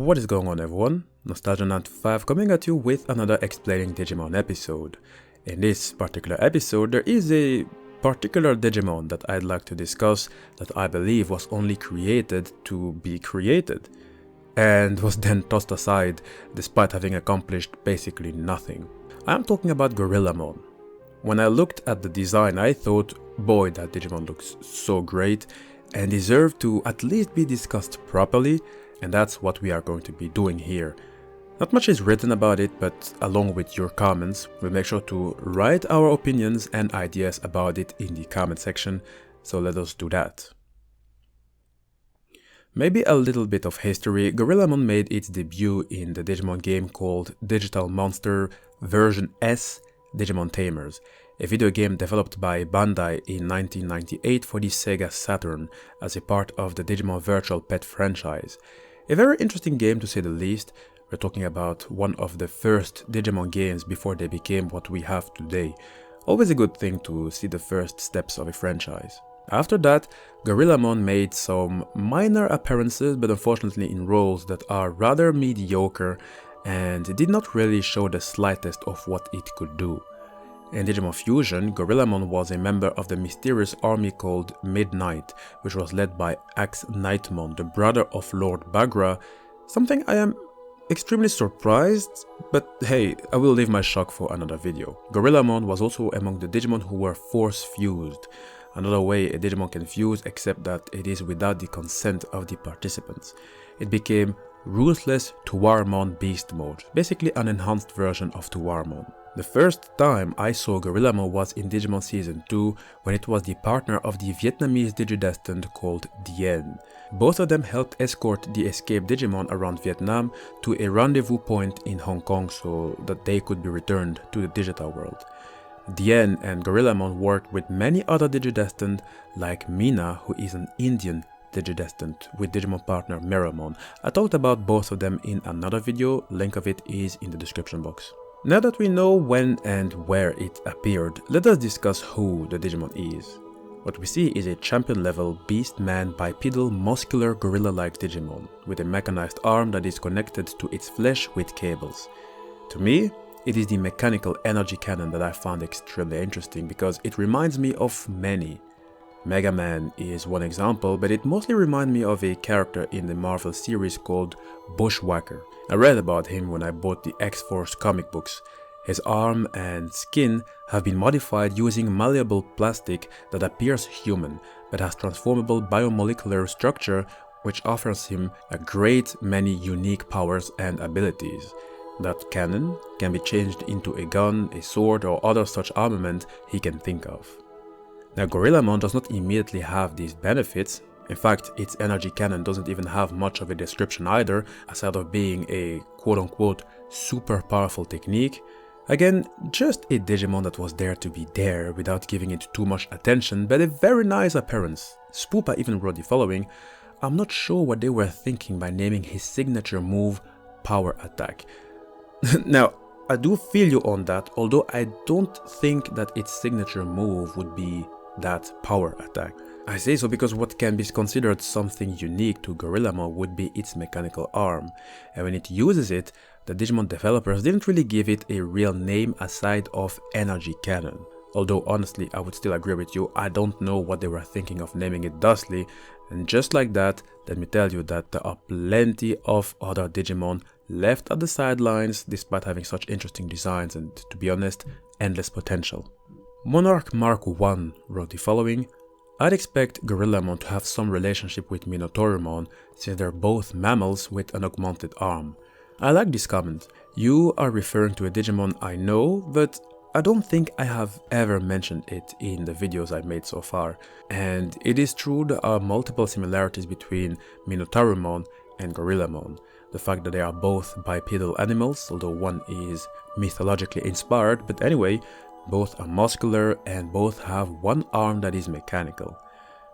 What is going on, everyone? Nostalgia95 coming at you with another Explaining Digimon episode. In this particular episode, there is a particular Digimon that I'd like to discuss that I believe was only created to be created, and was then tossed aside despite having accomplished basically nothing. I am talking about Gorillamon. When I looked at the design, I thought, boy, that Digimon looks so great and deserved to at least be discussed properly, and that's what we are going to be doing here. Not much is written about it, but along with your comments, we'll make sure to write our opinions and ideas about it in the comment section, so let us do that. Maybe a little bit of history. Gorillamon made its debut in the Digimon game called Digital Monster Version S Digimon Tamers, a video game developed by Bandai in 1998 for the Sega Saturn as a part of the Digimon Virtual Pet franchise. A very interesting game to say the least. We're talking about one of the first Digimon games before they became what we have today. Always a good thing to see the first steps of a franchise. After that, Gorillamon made some minor appearances, but unfortunately in roles that are rather mediocre and did not really show the slightest of what it could do. In Digimon Fusion, Gorillamon was a member of the mysterious army called Midnight, which was led by Axe Nightmon, the brother of Lord Bagra, something I am extremely surprised, but hey, I will leave my shock for another video. Gorillamon was also among the Digimon who were force fused, another way a Digimon can fuse except that it is without the consent of the participants. It became Ruthless Tuarmon Beast Mode, basically an enhanced version of Tuarmon. The first time I saw Gorillamon was in Digimon Season 2 when it was the partner of the Vietnamese Digidestined called Dien. Both of them helped escort the escaped Digimon around Vietnam to a rendezvous point in Hong Kong so that they could be returned to the digital world. Dien and Gorillamon worked with many other Digidestined like Meena, who is an Indian Digidestined with Digimon partner Meramon. I talked about both of them in another video, link of it is in the description box. Now that we know when and where it appeared, let us discuss who the Digimon is. What we see is a champion level beast-man bipedal muscular gorilla-like Digimon with a mechanized arm that is connected to its flesh with cables. To me, it is the mechanical energy cannon that I found extremely interesting because it reminds me of many. Megaman is one example, but it mostly reminds me of a character in the Marvel series called Bushwhacker. I read about him when I bought the X-Force comic books. His arm and skin have been modified using malleable plastic that appears human, but has transformable biomolecular structure which offers him a great many unique powers and abilities. That cannon can be changed into a gun, a sword or other such armament he can think of. Now Gorillamon does not immediately have these benefits. In fact, its energy cannon doesn't even have much of a description either, aside of being a quote-unquote super powerful technique. Again, just a Digimon that was there to be there without giving it too much attention, but a very nice appearance. Spoopa even wrote the following: "I'm not sure what they were thinking by naming his signature move Power Attack." Now, I do feel you on that, although I don't think that its signature move would be that Power Attack. I say so because what can be considered something unique to Gorillamon would be its mechanical arm, and when it uses it, the Digimon developers didn't really give it a real name aside of Energy Cannon. Although honestly, I would still agree with you, I don't know what they were thinking of naming it thusly, and just like that, let me tell you that there are plenty of other Digimon left at the sidelines despite having such interesting designs and, to be honest, endless potential. Monarch Mark 1 wrote the following: "I'd expect Gorillamon to have some relationship with Minotaurumon since they're both mammals with an augmented arm." I like this comment. You are referring to a Digimon I know, but I don't think I have ever mentioned it in the videos I've made so far. And it is true there are multiple similarities between Minotaurumon and Gorillamon. The fact that they are both bipedal animals, although one is mythologically inspired, but anyway, both are muscular and both have one arm that is mechanical.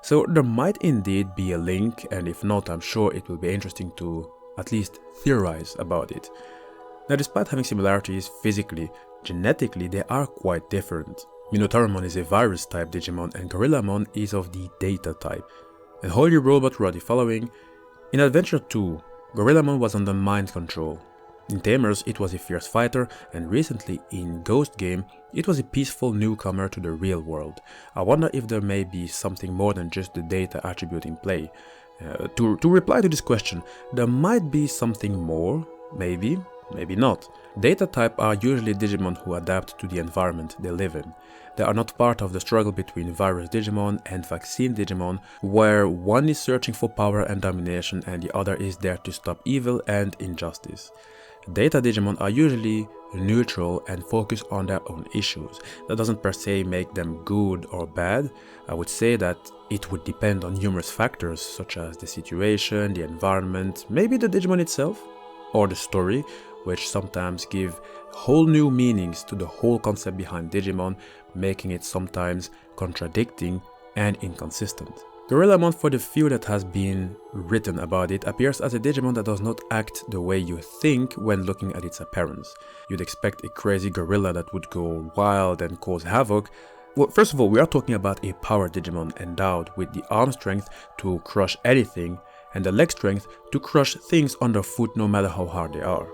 So there might indeed be a link, and if not, I'm sure it will be interesting to at least theorize about it. Now, despite having similarities physically, genetically they are quite different. Minotaurumon is a virus type Digimon and Gorillamon is of the Data type. And Holy Robot wrote the following: "In Adventure 2, Gorillamon was under mind control. In Tamers, it was a fierce fighter, and recently in Ghost Game, it was a peaceful newcomer to the real world. I wonder if there may be something more than just the data attribute in play. To reply to this question, there might be something more, maybe not. Data type are usually Digimon who adapt to the environment they live in. They are not part of the struggle between virus Digimon and vaccine Digimon, where one is searching for power and domination and the other is there to stop evil and injustice. Data Digimon are usually neutral and focus on their own issues. That doesn't per se make them good or bad. I would say that it would depend on numerous factors such as the situation, the environment, maybe the Digimon itself, or the story, which sometimes give whole new meanings to the whole concept behind Digimon, making it sometimes contradicting and inconsistent. Gorillamon, for the few that has been written about it, appears as a Digimon that does not act the way you think when looking at its appearance. You'd expect a crazy gorilla that would go wild and cause havoc. Well, first of all, we are talking about a power Digimon endowed with the arm strength to crush anything and the leg strength to crush things underfoot no matter how hard they are.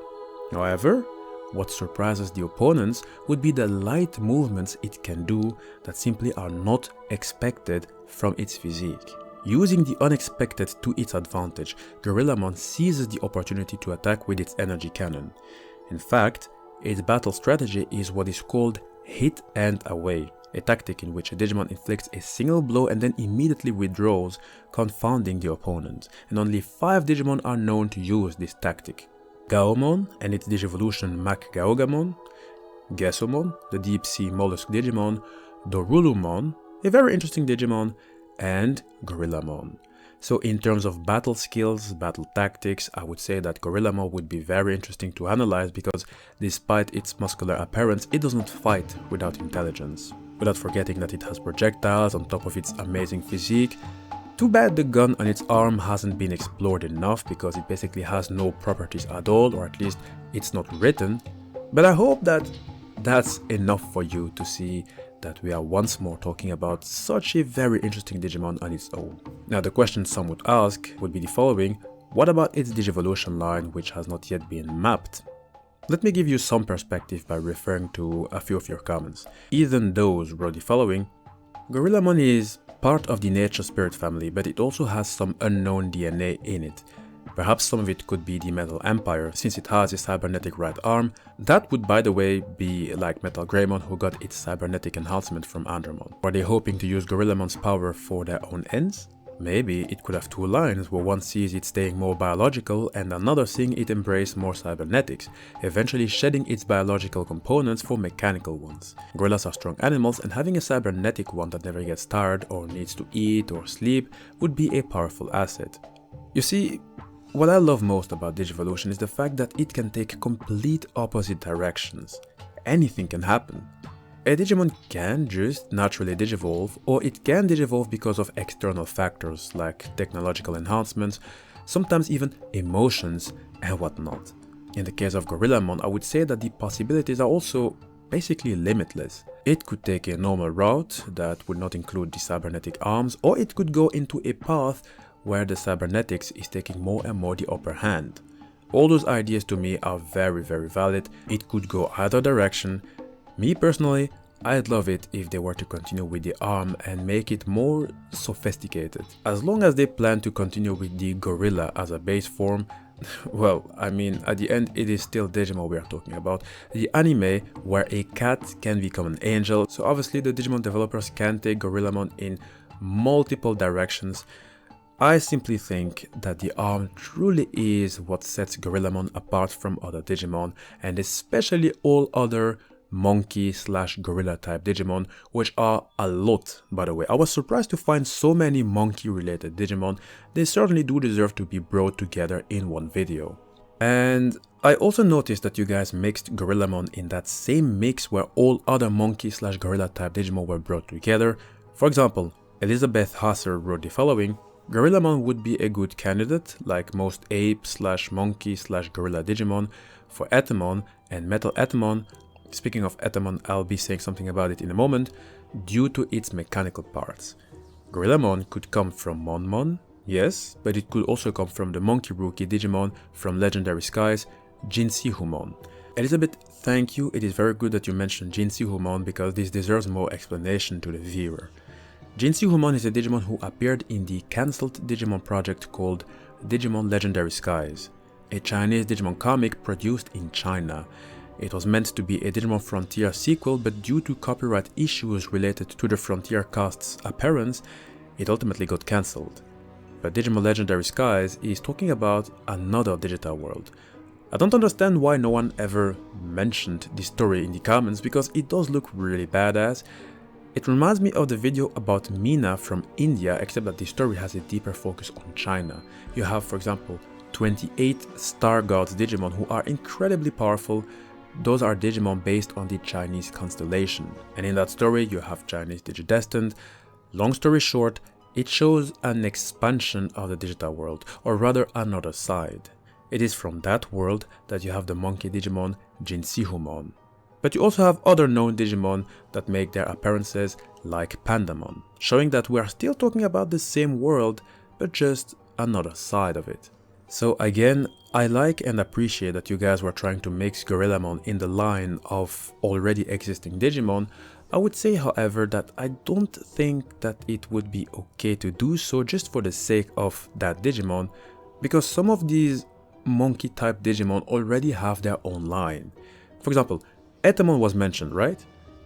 However, what surprises the opponents would be the light movements it can do that simply are not expected from its physique. Using the unexpected to its advantage, Gorillamon seizes the opportunity to attack with its energy cannon. In fact, its battle strategy is what is called hit and away, a tactic in which a Digimon inflicts a single blow and then immediately withdraws, confounding the opponent, and only 5 Digimon are known to use this tactic. Gaomon and its Digivolution Gaogamon, Gesomon, the deep sea mollusk Digimon, Dorulumon, a very interesting Digimon, and Gorillamon. So in terms of battle skills, battle tactics, I would say that Gorillamon would be very interesting to analyze because despite its muscular appearance, it does not fight without intelligence. Without forgetting that it has projectiles on top of its amazing physique. Too bad the gun on its arm hasn't been explored enough because it basically has no properties at all, or at least it's not written. But I hope that that's enough for you to see that we are once more talking about such a very interesting Digimon on its own. Now the question some would ask would be the following: what about its Digivolution line, which has not yet been mapped? Let me give you some perspective by referring to a few of your comments. Even those wrote the following: Gorillamon is part of the Nature Spirit family, but it also has some unknown DNA in it. Perhaps some of it could be the Metal Empire, since it has a cybernetic right arm. That would, by the way, be like Metal Greymon, who got its cybernetic enhancement from Andromon. Are they hoping to use Gorillamon's power for their own ends? Maybe it could have 2 lines, where one sees it staying more biological and another seeing it embrace more cybernetics, eventually shedding its biological components for mechanical ones. Gorillas are strong animals, and having a cybernetic one that never gets tired or needs to eat or sleep would be a powerful asset. You see, what I love most about Digivolution is the fact that it can take complete opposite directions. Anything can happen. A Digimon can just naturally digivolve, or it can digivolve because of external factors like technological enhancements, sometimes even emotions and whatnot. In the case of Gorillamon, I would say that the possibilities are also basically limitless. It could take a normal route that would not include the cybernetic arms, or it could go into a path where the cybernetics is taking more and more the upper hand. All those ideas to me are very valid. It could go either direction. Me personally, I'd love it if they were to continue with the arm and make it more sophisticated. As long as they plan to continue with the gorilla as a base form, well, I mean, at the end it is still Digimon we are talking about. The anime where a cat can become an angel, so obviously the Digimon developers can take Gorillamon in multiple directions. I simply think that the arm truly is what sets Gorillamon apart from other Digimon, and especially all other monkey/gorilla type Digimon, which are a lot, by the way. I was surprised to find so many monkey related Digimon. They certainly do deserve to be brought together in one video. And I also noticed that you guys mixed Gorillamon in that same mix where all other monkey/gorilla type Digimon were brought together. For example, Elizabeth Hasser wrote the following: Gorillamon would be a good candidate, like most ape/monkey/gorilla Digimon, for Etemon and Metal Etemon. Speaking of Etemon, I'll be saying something about it in a moment, due to its mechanical parts. Gorillamon could come from Monmon, Yes, but it could also come from the monkey rookie Digimon from Legendary Skies, Jinsihumon. Elizabeth, thank you. It is very good that you mentioned Jinsihumon because this deserves more explanation to the viewer. Jinsihumon is a Digimon who appeared in the cancelled Digimon project called Digimon Legendary Skies, a Chinese Digimon comic produced in China. It was meant to be a Digimon Frontier sequel, but due to copyright issues related to the Frontier cast's appearance, it ultimately got cancelled. But Digimon Legendary Skies is talking about another digital world. I don't understand why no one ever mentioned this story in the comments because it does look really badass. It reminds me of the video about Meena from India, except that the story has a deeper focus on China. You have, for example, 28 Star Gods Digimon who are incredibly powerful. Those are Digimon based on the Chinese constellation. And in that story you have Chinese Digidestined. Long story short, it shows an expansion of the digital world, or rather another side. It is from that world that you have the monkey Digimon Jinsihumon. But you also have other known Digimon that make their appearances like Pandamon, showing that we are still talking about the same world, but just another side of it. So again, I like and appreciate that you guys were trying to mix Gorillamon in the line of already existing Digimon. I would say, however, that I don't think that it would be okay to do so just for the sake of that Digimon, because some of these monkey type Digimon already have their own line. For example, Etemon was mentioned, right?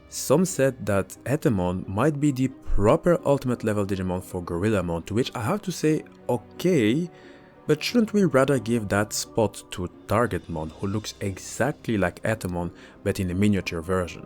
Some said that Etemon might be the proper ultimate level Digimon for Gorillamon, to which I have to say, okay, but shouldn't we rather give that spot to Targetmon, who looks exactly like Etemon but in a miniature version?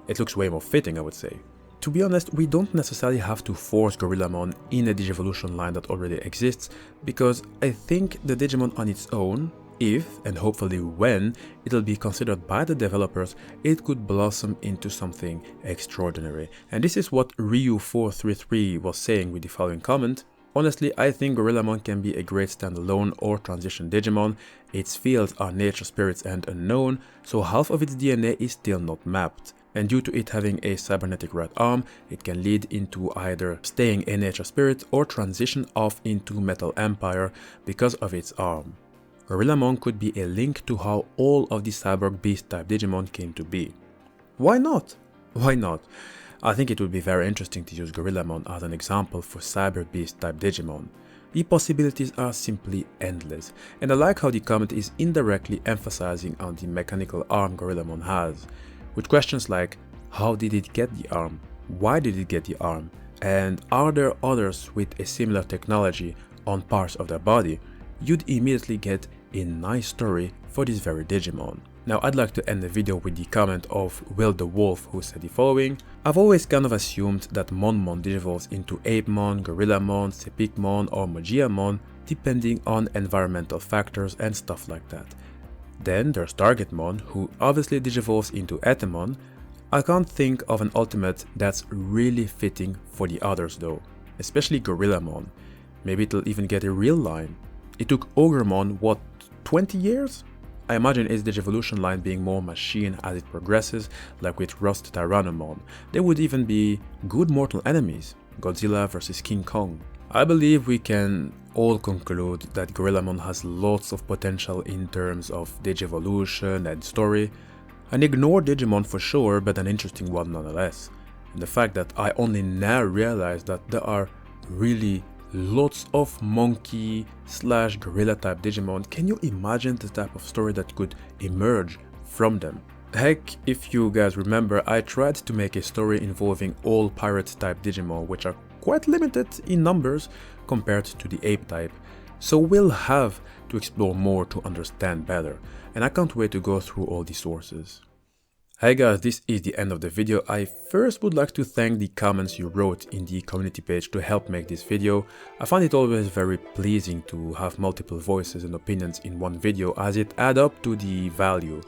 It looks way more fitting, I would say. To be honest, we don't necessarily have to force Gorillamon in a Digivolution line that already exists, because I think the Digimon on its own, if and hopefully when it'll be considered by the developers, it could blossom into something extraordinary. And this is what Ryu433 was saying with the following comment. Honestly, I think Gorillamon can be a great standalone or transition Digimon. Its fields are nature, spirits and unknown, so half of its DNA is still not mapped. And due to it having a cybernetic right arm, it can lead into either staying a nature spirit or transition off into Metal Empire because of its arm. Gorillamon could be a link to how all of the cyborg beast type Digimon came to be. Why not? Why not? I think it would be very interesting to use Gorillamon as an example for cyber beast type Digimon. The possibilities are simply endless, and I like how the comment is indirectly emphasizing on the mechanical arm Gorillamon has, with questions like, how did it get the arm? Why did it get the arm? And are there others with a similar technology on parts of their body? You'd immediately get a nice story for this very Digimon. Now I'd like to end the video with the comment of Will the Wolf, who said the following. I've always kind of assumed that Monmon digivolves into Apemon, Gorillamon, Sepikmon or Mogiamon depending on environmental factors and stuff like that. Then there's Targetmon, who obviously digivolves into Etemon. I can't think of an ultimate that's really fitting for the others though, especially Gorillamon. Maybe it'll even get a real line. It took Ogremon, what, 20 years? I imagine its Digivolution line being more machine as it progresses, like with Rust Tyrannomon. They would even be good mortal enemies, Godzilla versus King Kong. I believe we can all conclude that Gorillamon has lots of potential in terms of Digivolution and story. An ignored Digimon for sure, but an interesting one nonetheless. And the fact that I only now realize that there are really lots of monkey / gorilla type Digimon. Can you imagine the type of story that could emerge from them? Heck, if you guys remember, I tried to make a story involving all pirate type Digimon, which are quite limited in numbers compared to the ape type. So we'll have to explore more to understand better, and I can't wait to go through all the sources. Hey guys, this is the end of the video. I first would like to thank the comments you wrote in the community page to help make this video. I find it always very pleasing to have multiple voices and opinions in one video, as it adds up to the value.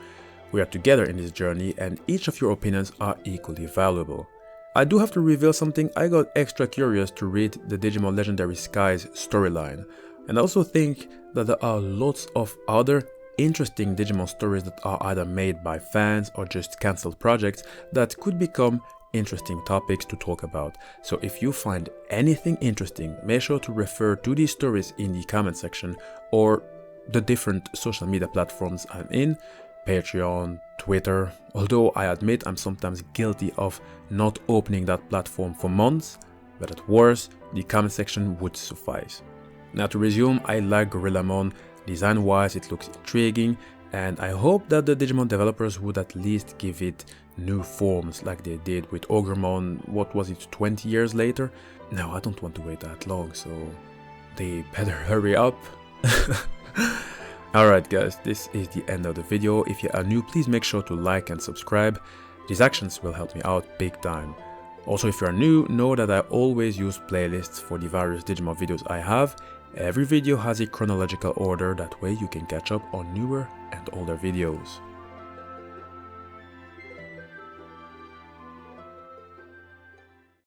We are together in this journey and each of your opinions are equally valuable. I do have to reveal something. I got extra curious to read the Digimon Legendary Skies storyline, and I also think that there are lots of other interesting Digimon stories that are either made by fans or just cancelled projects that could become interesting topics to talk about. So if you find anything interesting, make sure to refer to these stories in the comment section or the different social media platforms I'm in, Patreon, Twitter, although I admit I'm sometimes guilty of not opening that platform for months, but at worst, the comment section would suffice. Now to resume, I like Gorillamon. Design-wise, it looks intriguing, and I hope that the Digimon developers would at least give it new forms like they did with Ogremon, what was it, 20 years later? No, I don't want to wait that long, so they better hurry up. Alright guys, this is the end of the video. If you are new, please make sure to like and subscribe. These actions will help me out big time. Also, if you are new, know that I always use playlists for the various Digimon videos I have. Every video has a chronological order, that way you can catch up on newer and older videos.